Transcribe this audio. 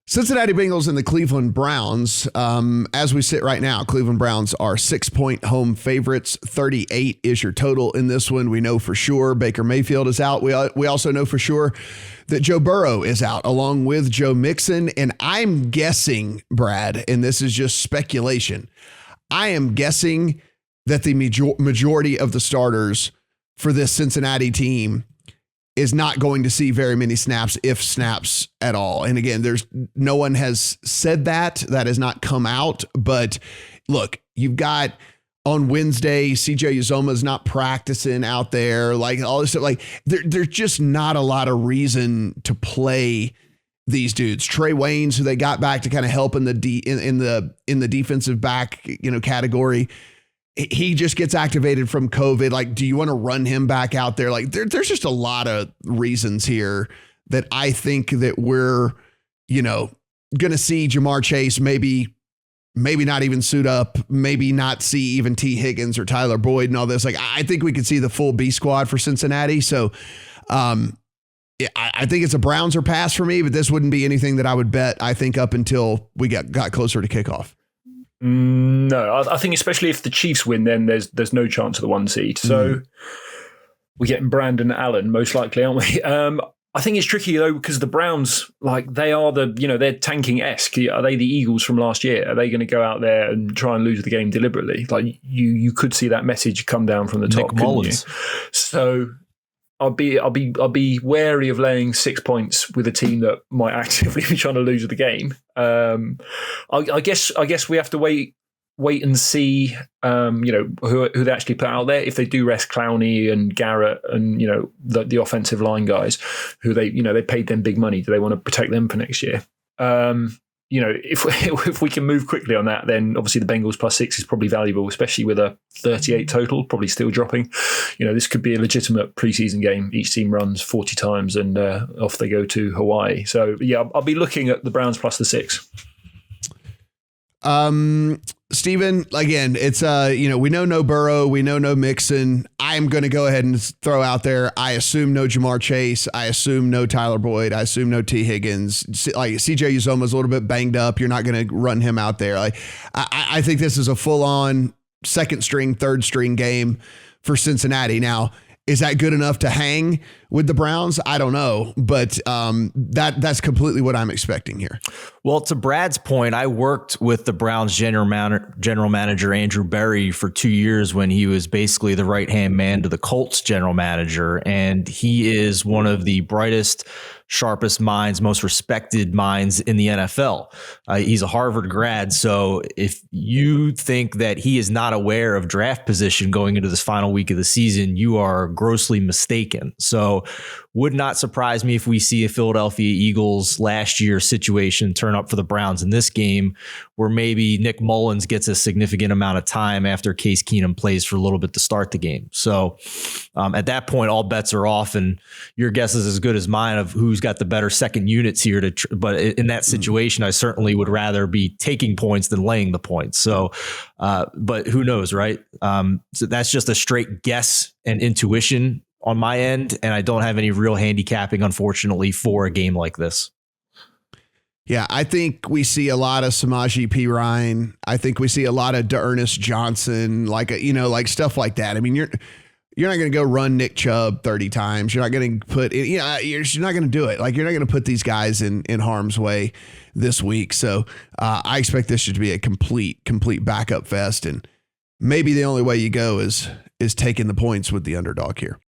Cincinnati Bengals and the Cleveland Browns. As we sit right now, Cleveland Browns are 6-point home favorites. 38 is your total in this one. We know for sure Baker Mayfield is out. We also know for sure that Joe Burrow is out along with Joe Mixon. And I'm guessing, Brad, and this is just speculation, I am guessing that the majority of the starters for this Cincinnati team is not going to see very many snaps, if snaps at all. And again, no one has said that has not come out, but look, you've got on Wednesday, CJ Uzoma's not practicing out there, like all this stuff. Like there's just not a lot of reason to play these dudes. Trey Waynes, who they got back to kind of help in the defensive back, category. He just gets activated from COVID. Like, do you want to run him back out there? Like there's just a lot of reasons here that I think that we're, going to see Jamar Chase maybe not even suit up, maybe not see even T. Higgins or Tyler Boyd and all this. Like, I think we could see the full B squad for Cincinnati. So, I think it's a Browns or pass for me, but this wouldn't be anything that I would bet, I think, up until we got closer to kickoff. No, I think especially if the Chiefs win, then there's no chance of the 1 seed. So we're getting Brandon Allen most likely, aren't we? I think it's tricky though, because the Browns, like they are they're tanking-esque. Are they the Eagles from last year? Are they going to go out there and try and lose the game deliberately? Like you could see that message come down from the top, couldn't you? So I'll be wary of laying 6 points with a team that might actively be trying to lose the game. I guess we have to wait and see, who they actually put out there. If they do rest Clowney and Garrett and the offensive line guys, who they paid them big money, do they want to protect them for next year? If we can move quickly on that, then obviously the Bengals +6 is probably valuable, especially with a 38 total, probably still dropping. This could be a legitimate preseason game. Each team runs 40 times and off they go to Hawaii. So yeah, I'll be looking at the Browns +6. Steven, again, it's we know no Burrow, we know no Mixon. I'm going to go ahead and throw out there, I assume no Jamar Chase, I assume no Tyler Boyd, I assume no T. Higgins. Like CJ Uzoma's a little bit banged up. You're not going to run him out there. Like I think this is a full-on second string, third string game for Cincinnati. Now, is that good enough to hang with the Browns? I don't know, but that's completely what I'm expecting here. Well, to Brad's point, I worked with the Browns general manager Andrew Berry for 2 years when he was basically the right-hand man to the Colts general manager, and he is one of the brightest, sharpest minds, most respected minds in the NFL. He's a Harvard grad, so if you think that he is not aware of draft position going into this final week of the season, you are grossly mistaken. So would not surprise me if we see a Philadelphia Eagles last year situation turn up for the Browns in this game, where maybe Nick Mullins gets a significant amount of time after Case Keenum plays for a little bit to start the game. So at that point, all bets are off, and your guess is as good as mine of who's got the better second units here. But in that situation, I certainly would rather be taking points than laying the points. So, but who knows, right? So that's just a straight guess and intuition on my end, and I don't have any real handicapping, unfortunately, for a game like this. Yeah, I think we see a lot of Samaje Perine. I think we see a lot of D'Ernest Johnson, like stuff like that. I mean, you're not going to go run Nick Chubb 30 times. You're not going to put, you're not going to do it. Like, you're not going to put these guys in harm's way this week. So I expect this should be a complete backup fest, and maybe the only way you go is taking the points with the underdog here.